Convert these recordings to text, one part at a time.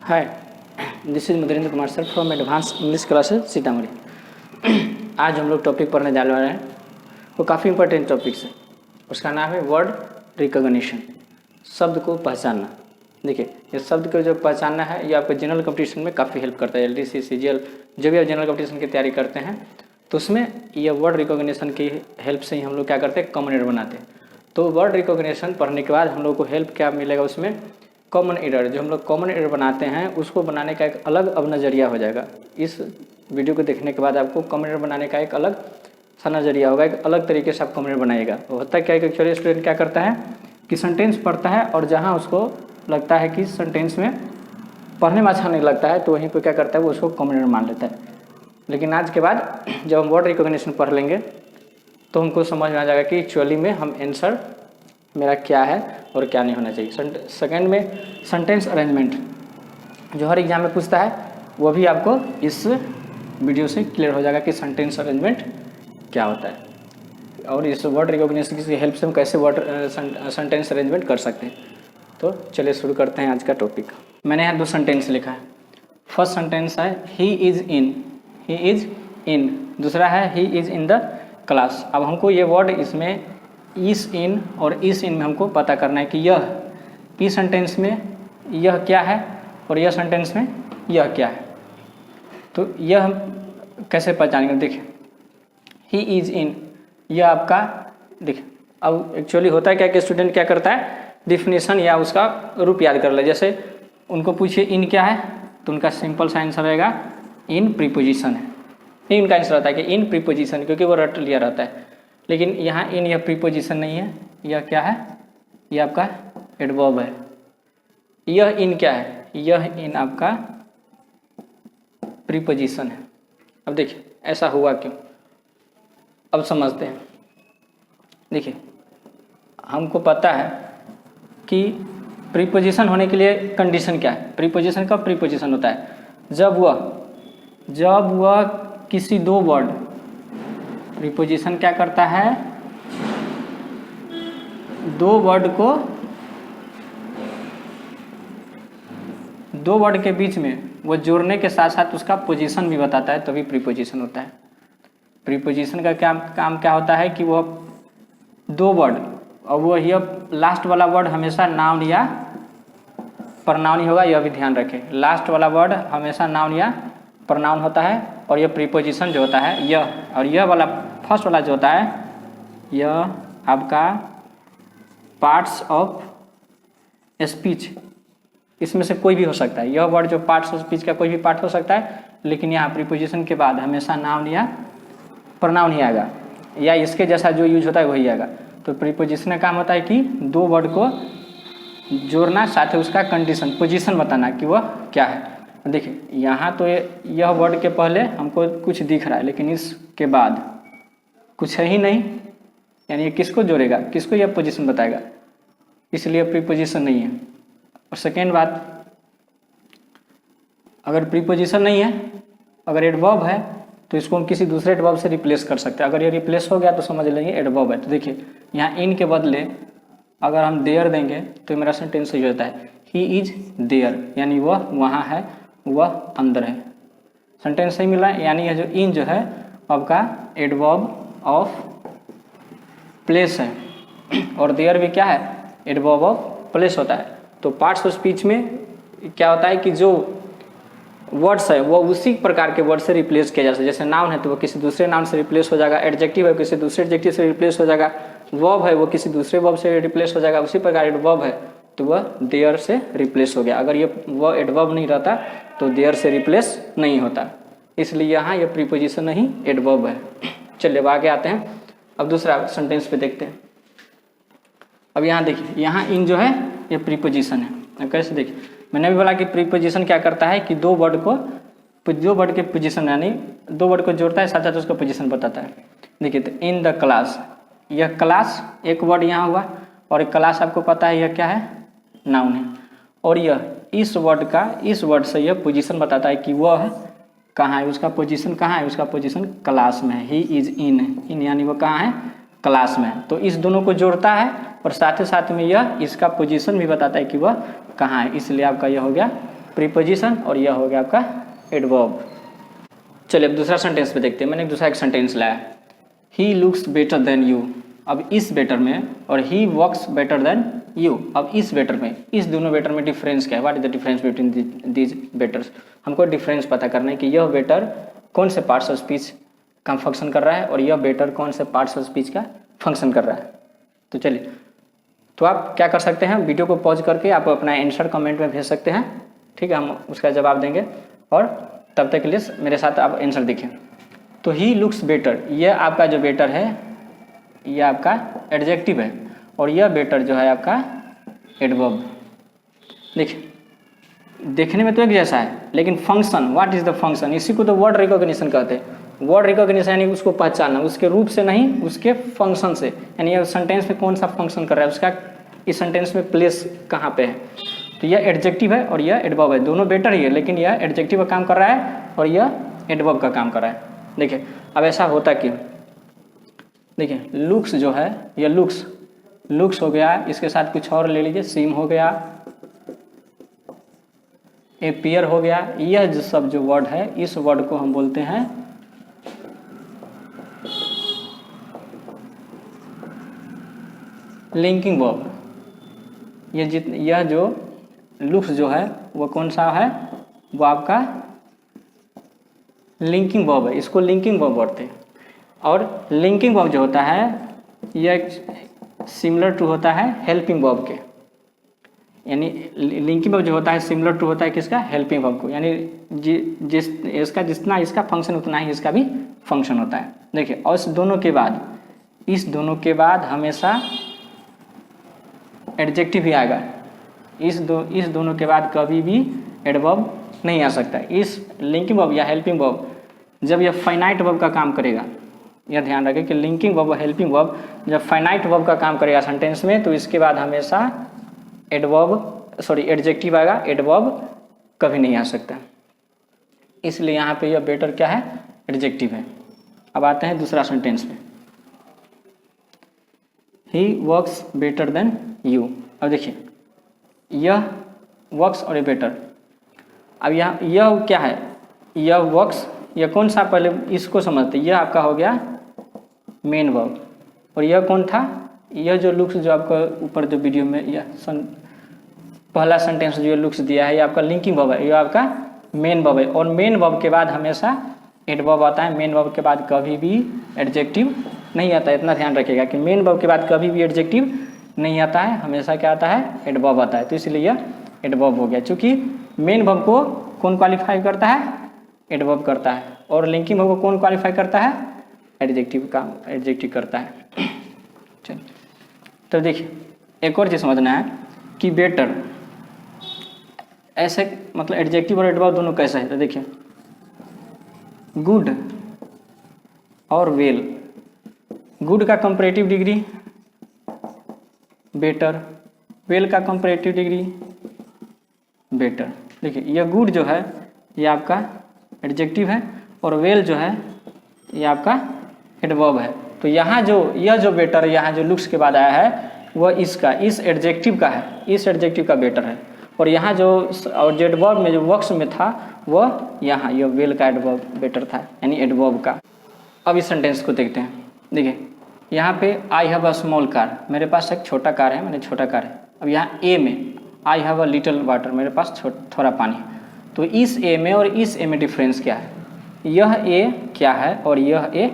Hi, this is Madhurendra Kumar sir from advance English classes Sitamarhi. आज हम लोग टॉपिक पढ़ने जाने वाले हैं, वो काफ़ी इंपॉर्टेंट टॉपिक्स है। उसका नाम है वर्ड रिकॉग्निशन, शब्द को पहचानना। देखिए, ये शब्द को जो पहचानना है ये आपको जनरल कंपटीशन में काफ़ी हेल्प करता है। LDC, CGL जो भी आप जनरल कंपटीशन की तैयारी करते हैं तो उसमें ये वर्ड रिकॉग्निशन की हेल्प से ही हम लोग क्या करते हैं, कॉमन एरर बनाते हैं। तो वर्ड रिकॉग्निशन पढ़ने के बाद हम लोग को हेल्प क्या मिलेगा, उसमें कॉमन एरर, जो हम लोग कॉमन एरर बनाते हैं उसको बनाने का एक अलग अब नज़रिया हो जाएगा। इस वीडियो को देखने के बाद आपको कॉमन एरर बनाने का एक अलग सा नज़रिया होगा, एक अलग तरीके से आप कॉमन एरर बनाएगा। होता क्या है कि एक्चुअली स्टूडेंट क्या करता है कि सेंटेंस पढ़ता है और जहाँ उसको लगता है कि सेंटेंस में पढ़ने में अच्छा नहीं लगता है तो वहीं पर क्या करता है, वो उसको कॉमन एरर मान लेता है। लेकिन आज के बाद जब हम वर्ड रिकॉग्निशन पढ़ लेंगे तो हमको समझ में आ जाएगा कि एक्चुअली में हम आंसर मेरा क्या है और क्या नहीं होना चाहिए। सेकंड में सेंटेंस अरेंजमेंट, जो हर एग्जाम में पूछता है, वो भी आपको इस वीडियो से क्लियर हो जाएगा कि सेंटेंस अरेंजमेंट क्या होता है और इस वर्ड रिकॉग्निशन की हेल्प से हम कैसे वर्ड सेंटेंस अरेंजमेंट कर सकते हैं। तो चलिए शुरू करते हैं आज का टॉपिक। मैंने यहाँ 2 सेंटेंस लिखा है। फर्स्ट सेंटेंस है ही इज़ इन, दूसरा है he is in the class. अब हमको ये वर्ड इसमें इस इन और इस इन में हमको पता करना है कि यह इस सेंटेंस में यह क्या है और यह सेंटेंस में यह क्या है। तो यह हम कैसे पहचानेंगे। देखिए, ही इज़ इन, यह आपका, देखिए अब एक्चुअली होता है क्या कि स्टूडेंट क्या करता है, डिफिनेशन या उसका रूप याद कर ले। जैसे उनको पूछिए इन क्या है तो उनका सिंपल सा आंसर रहेगा इन प्रीपोजिशन है। ये इनका आंसर रहता है कि इन प्रीपोजिशन, क्योंकि वो रट लिया रहता है। लेकिन यहाँ इन यह प्रीपोजिशन नहीं है, यह क्या है, यह आपका एडवर्ब है। यह इन क्या है, यह इन आपका प्रीपोजिशन है। अब देखिए ऐसा हुआ क्यों, अब समझते हैं। देखिए, हमको पता है कि प्रीपोजिशन होने के लिए कंडीशन क्या है। प्रीपोजिशन कब प्रीपोजिशन होता है, जब वह किसी 2 वर्ड, प्रीपोजिशन क्या करता है, 2 वर्ड के बीच में वो जोड़ने के साथ साथ उसका पोजीशन भी बताता है, तभी प्रीपोजिशन होता है। प्रीपोजिशन का काम क्या होता है कि वह 2 वर्ड और वो यह लास्ट वाला वर्ड हमेशा नाउन या प्रनाउन ही होगा, यह भी ध्यान रखें। लास्ट वाला वर्ड हमेशा नाउन या प्रनाउन होता है और यह प्रीपोजिशन जो होता है यह, और यह वाला फर्स्ट वाला जो होता है यह आपका पार्ट्स ऑफ स्पीच, इसमें से कोई भी हो सकता है। यह वर्ड जो पार्ट्स ऑफ स्पीच का कोई भी पार्ट हो सकता है, लेकिन यहाँ प्रीपोजिशन के बाद हमेशा नाउन या प्रनाउन ही आएगा, या इसके जैसा जो यूज होता है वही आएगा। तो प्रीपोजिशन का काम होता है कि 2 वर्ड को जोड़ना, साथ ही उसका कंडीशन, पोजीशन बताना कि वह क्या है। देखिए यहाँ तो यह वर्ड के पहले हमको कुछ दिख रहा है, लेकिन इसके बाद कुछ है ही नहीं, यानी ये किसको जोड़ेगा, किसको यह पोजीशन बताएगा, इसलिए प्रीपोजिशन नहीं है। और सेकेंड बात, अगर प्रीपोजिशन नहीं है, अगर एडवर्ब है तो इसको हम किसी दूसरे एडवर्ब से रिप्लेस कर सकते हैं। अगर ये रिप्लेस हो गया तो समझ लेंगे एडवर्ब है। तो देखिए यहाँ इन के बदले अगर हम देयर देंगे तो मेरा सेंटेंस सही होता है, ही इज देयर, यानी वह वहाँ है, वह अंदर है। सेंटेंस सही मिल रहा है। यानी यह जो इन जो है आपका एडवर्ब ऑफ प्लेस है और देयर भी क्या है, एडवर्ब ऑफ प्लेस होता है। तो पार्ट्स ऑफ स्पीच में क्या होता है कि जो वर्ड्स है वो उसी प्रकार के वर्ड से रिप्लेस किया जा सकता है। जैसे नाउन है तो वो किसी दूसरे नाउन से रिप्लेस हो जाएगा, एडजेक्टिव है किसी दूसरे एडजेक्टिव से रिप्लेस हो जाएगा, वर्ब है वो किसी दूसरे वर्ब से रिप्लेस हो जाएगा। उसी प्रकार एडवर्ब है तो वह देयर से रिप्लेस हो गया। अगर ये वह एडवर्ब नहीं रहता तो देयर से रिप्लेस नहीं होता, इसलिए यहाँ ये प्रीपोजिशन नहीं एडवर्ब है। चलिए अब आगे आते हैं, अब दूसरा सेंटेंस पे देखते हैं। अब यहाँ देखिए, यहाँ इन जो है ये प्रीपोजिशन है। अब कैसे देखिए, मैंने भी बोला कि प्रीपोजिशन क्या करता है कि 2 वर्ड के पोजीशन, यानी 2 वर्ड को जोड़ता है, साथ साथ उसका पोजीशन बताता है। देखिए तो इन द क्लास, यह क्लास एक वर्ड यहाँ हुआ और एक क्लास आपको पता है यह क्या है, नाउन है। और यह इस वर्ड से यह पोजीशन बताता है कि वह कहाँ है, उसका पोजीशन कहाँ है, उसका पोजीशन क्लास में है। ही इज इन यानी वो कहाँ है, क्लास में। तो इस दोनों को जोड़ता है और साथ ही साथ में यह इसका पोजीशन भी बताता है कि वह कहाँ है, इसलिए आपका यह हो गया प्रीपोजिशन और यह हो गया आपका एडवर्ब। चलिए अब दूसरा सेंटेंस पे देखते हैं। मैंने दूसरा एक सेंटेंस लाया, he looks better than you. अब इस बेटर में और he works better than you, अब इस बेटर में, इस दोनों बेटर में डिफरेंस क्या है? What is the difference between these बेटर्स? हमको डिफरेंस पता करना है कि यह बेटर कौन से पार्ट्स ऑफ स्पीच का फंक्शन कर रहा है और यह बेटर कौन से पार्ट्स ऑफ स्पीच का फंक्शन कर रहा है। तो चलिए, तो आप क्या कर सकते हैं, वीडियो को पॉज करके आप अपना आंसर कमेंट में भेज सकते हैं, ठीक है, हम उसका जवाब देंगे। और तब तक के लिए मेरे साथ आप आंसर देखें। तो ही लुक्स बेटर, यह आपका जो बेटर है यह आपका एडजेक्टिव है और यह बेटर जो है आपका एडवर्ब। देखिए, देखने में तो एक जैसा है लेकिन function, what is the function, इसी को तो वर्ड रिकॉग्निशन कहते हैं। वर्ड रिकॉग्निशन यानी उसको पहचानना, उसके रूप से नहीं, उसके फंक्शन से, यानी सेंटेंस में कौन सा फंक्शन कर रहा है, उसका इस सेंटेंस में प्लेस कहाँ पे है। तो यह एडजेक्टिव है और यह एडवर्ब है, दोनों बेटर ही है, लेकिन यह एडजेक्टिव का काम कर रहा है और यह एडवर्ब का काम कर रहा है। देखिए अब ऐसा होता क्यों, देखिए लुक्स जो है, यह लुक्स हो गया, इसके साथ कुछ और ले लीजिए, सीम हो गया, एपियर हो गया। यह जो सब जो वर्ड है, इस वर्ड को हम बोलते हैं लिंकिंग वर्ब। यह जो लुक्स जो है वो कौन सा है, वो आपका लिंकिंग वर्ब है, इसको लिंकिंग वर्ब बोलते हैं। और लिंकिंग वर्ब जो होता है यह सिमिलर टू होता है हेल्पिंग वर्ब के, यानी लिंकिंग वर्ब जो होता है सिमिलर टू होता है किसका, हेल्पिंग वर्ब को, यानी जिस इसका जितना इसका फंक्शन उतना ही इसका भी फंक्शन होता है। देखिए, और इस दोनों के बाद हमेशा एडजेक्टिव ही आएगा। इस दोनों के बाद कभी भी एडवर्ब नहीं आ सकता। इस लिंकिंग वर्ब या हेल्पिंग वर्ब जब यह फाइनाइट वर्ब का काम करेगा, यह ध्यान रखें कि लिंकिंग वर्ब और हेल्पिंग वर्ब जब फाइनाइट वर्ब का काम करेगा सेंटेंस में, तो इसके बाद हमेशा एडजेक्टिव आएगा, एडवर्ब कभी नहीं आ सकता। इसलिए यहाँ पे यह बेटर क्या है, एडजेक्टिव है। अब आते हैं दूसरा सेंटेंस में, he works better than you. अब देखिए, यह वर्क्स और ये बेटर, अब यह क्या है, यह वर्क्स, यह कौन सा, पहले इसको समझते, यह आपका हो गया मेन वर्ब और यह कौन था, यह जो लुक्स जो आपका ऊपर जो वीडियो में यह पहला सेंटेंस जो लुक्स दिया है, ये आपका लिंकिंग वर्ब है, यह आपका मेन वर्ब है। और मेन वर्ब के बाद हमेशा एडवर्ब आता है, मेन वर्ब के बाद कभी भी एडजेक्टिव नहीं आता है। इतना ध्यान रखिएगा कि मेन वर्ब के बाद कभी भी एडजेक्टिव नहीं आता है, हमेशा क्या आता है, एडवर्ब आता है। तो इसलिए यह एडवर्ब हो गया, चूँकि मेन वर्ब को कौन क्वालिफाई करता है, एडवर्ब करता है, और लिंकिंग वर्ब को कौन क्वालिफाई करता है, एडजेक्टिव करता है। चलिए, तो देखिए एक और चीज़ समझना है कि बेटर ऐसे मतलब एडजेक्टिव और एडवर्ब दोनों कैसे है। तो देखिए, गुड और वेल, गुड का कंपैरेटिव डिग्री बेटर, वेल का कंपैरेटिव डिग्री बेटर। देखिए, यह गुड जो है ये आपका एडजेक्टिव है और वेल जो है ये आपका एडवर्ब है। तो यहाँ यह जो बेटर यहाँ जो लुक्स के बाद आया है वह इस एडजेक्टिव का है, इस एडजेक्टिव का बेटर है। और यहाँ जो एडवर्ब में जो वर्क्स में था वह यहाँ यह वेल का एडवर्ब बेटर था, यानी एडवर्ब का। अब इस सेंटेंस को देखते हैं। देखिए यहाँ पे I have a small car, मेरे पास एक छोटा कार है, मैंने छोटा कार है। अब यहाँ ए में I have a little water, मेरे पास थोड़ा पानी। तो इस ए में और इस ए में डिफरेंस क्या है, यह ए क्या है और यह ए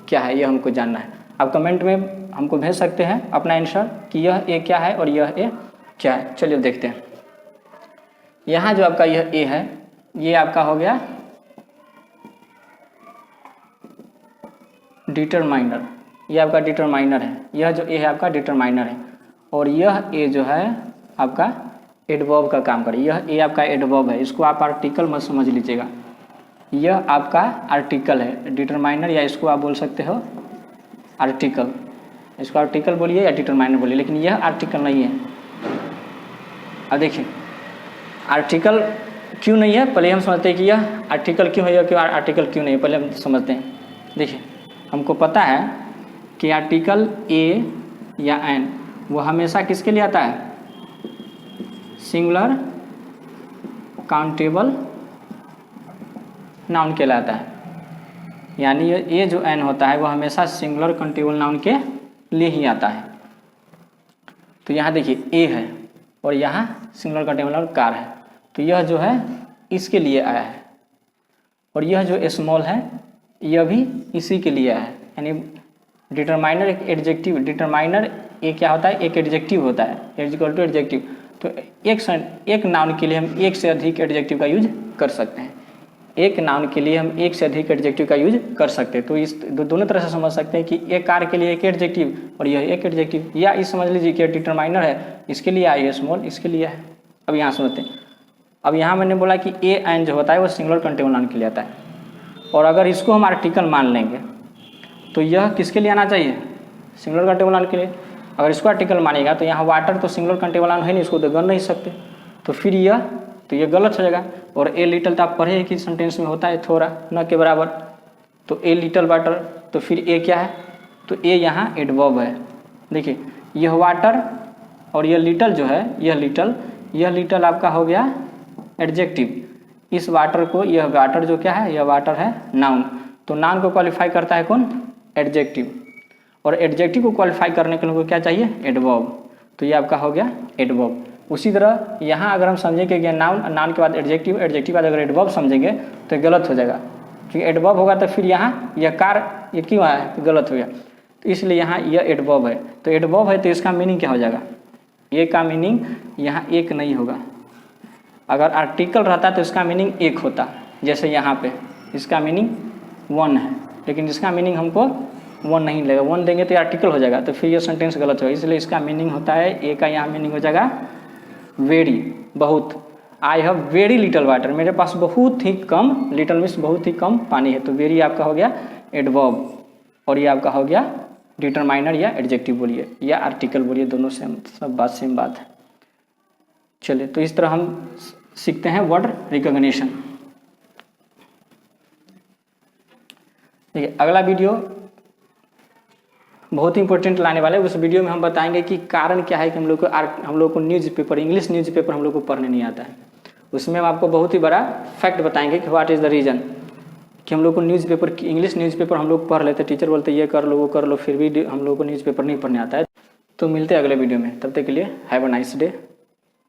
क्या है, यह हमको जानना है। आप कमेंट में हमको भेज सकते हैं अपना आंसर कि यह ए क्या है और यह ए क्या है। चलिए देखते हैं। यहाँ जो आपका यह ए है ये आपका हो गया डिटरमाइनर, यह आपका डिटरमाइनर है, यह जो ए है आपका डिटरमाइनर है। और यह ए जो है आपका एडवर्ब का काम करे, यह ए आपका एडवर्ब है, इसको आप आर्टिकल मत समझ लीजिएगा, यह आपका आर्टिकल है डिटरमाइनर, या इसको आप बोल सकते हो आर्टिकल, इसको आर्टिकल बोलिए या डिटरमाइनर बोलिए, लेकिन यह आर्टिकल नहीं है। अब देखिए आर्टिकल क्यों नहीं है, पहले हम समझते हैं कि यह आर्टिकल क्यों है या क्यों आर्टिकल क्यों नहीं है, पहले हम समझते हैं। देखिए हमको पता है कि आर्टिकल ए या एन वो हमेशा किसके लिए आता है, सिंगुलर काउंटेबल नाउन कहलाता है। यानी ये जो एन होता है वो हमेशा सिंगुलर काउंटेबल नाउन के लिए ही आता है। तो यहाँ देखिए ए है और यहाँ सिंगुलर काउंटेबल नाउन कार है, तो यह जो है इसके लिए आया है, और यह जो स्मॉल है यह भी इसी के लिए आया है। यानी डिटरमाइनर एक एडजेक्टिव, डिटरमाइनर ये क्या होता है, एक एडजेक्टिव होता है, इज इक्वल टू एडजेक्टिव। तो एक नाउन के लिए हम एक से अधिक एडजेक्टिव का यूज कर सकते हैं, एक नाउन के लिए हम एक से अधिक एडजेक्टिव का यूज कर सकते हैं। तो इस दोनों तरह से समझ सकते हैं कि एक कार के लिए एक एडजेक्टिव और यह एक एडजेक्टिव, या इस समझ लीजिए कि डिटरमाइनर है इसके लिए आई है स्मॉल, इसके लिए है। अब यहाँ समझते हैं। अब यहाँ मैंने बोला कि ए एन जो होता है वो सिंगुलर काउंटेबल नाउन के लिए आता है, और अगर इसको हम आर्टिकल मान लेंगे तो यह किसके लिए आना चाहिए, सिंगुलर काउंटेबल नाउन के लिए। अगर इसको आर्टिकल मानेगा तो यहाँ वाटर तो सिंगुलर काउंटेबल नाउन है नहीं, इसको तो गन नहीं सकते, तो फिर यह गलत हो जाएगा। और ए लिटल तो आप पढ़े हैं कि सेंटेंस में होता है थोड़ा न के बराबर, तो ए लिटल वाटर, तो फिर ए क्या है, तो ए यहाँ एडवर्ब है। देखिए यह वाटर और यह लिटल जो है, यह लिटल आपका हो गया एडजेक्टिव। इस वाटर को, यह वाटर जो क्या है, यह वाटर है नाउन, तो नाउन को क्वालिफाई करता है कौन, एडजेक्टिव, और एडजेक्टिव को क्वालिफाई करने के लिए क्या चाहिए, एडवर्ब, तो ये आपका हो गया एडवर्ब। उसी तरह यहाँ अगर हम समझेंगे कि नाउन के बाद एडजेक्टिव, एडजेक्टिव के बाद अगर एडवर्ब समझेंगे तो ये गलत हो जाएगा, क्योंकि एडवर्ब होगा तो फिर यहाँ यह कार ये क्यों आया है, तो गलत हो गया। तो इसलिए यहाँ यह एडवर्ब है, तो एडवर्ब है तो इसका मीनिंग क्या हो जाएगा, ए का मीनिंग यहाँ एक नहीं होगा। अगर आर्टिकल रहता तो इसका मीनिंग एक होता, जैसे यहाँ पे इसका मीनिंग वन है, लेकिन इसका मीनिंग हमको वन नहीं लगेगा, वन देंगे तो आर्टिकल हो जाएगा, तो फिर ये सेंटेंस गलत होगा। इसलिए इसका मीनिंग होता है, ए का यहाँ मीनिंग हो जाएगा वेरी, बहुत। I have very little water, मेरे पास बहुत ही कम, लिटल मीन्स बहुत ही कम पानी है, तो वेरी आपका हो गया एडवर्ब, और ये आपका हो गया डिटरमाइनर या एडजेक्टिव बोलिए या आर्टिकल बोलिए, दोनों सब बात सेम बात है। चलिए, तो इस तरह हम सीखते हैं वर्ड रिकॉग्निशन। देखिए अगला वीडियो बहुत ही इंपॉर्टेंट लाने वाले हैं। उस वीडियो में हम बताएंगे कि कारण क्या है कि हम लोग को न्यूज़पेपर, इंग्लिश न्यूज़पेपर हम लोग को पढ़ने नहीं आता है। उसमें हम आपको बहुत ही बड़ा फैक्ट बताएंगे कि व्हाट इज़ द रीज़न कि हम लोग को न्यूज़पेपर, इंग्लिश न्यूज़पेपर हम लोग पढ़ लेते, टीचर बोलते ये कर लो वो कर लो, फिर भी हम लोग को न्यूज़पेपर नहीं पढ़ने आता है। तो मिलते हैं अगले वीडियो में, तब तक के लिए हैव अ नाइस डे।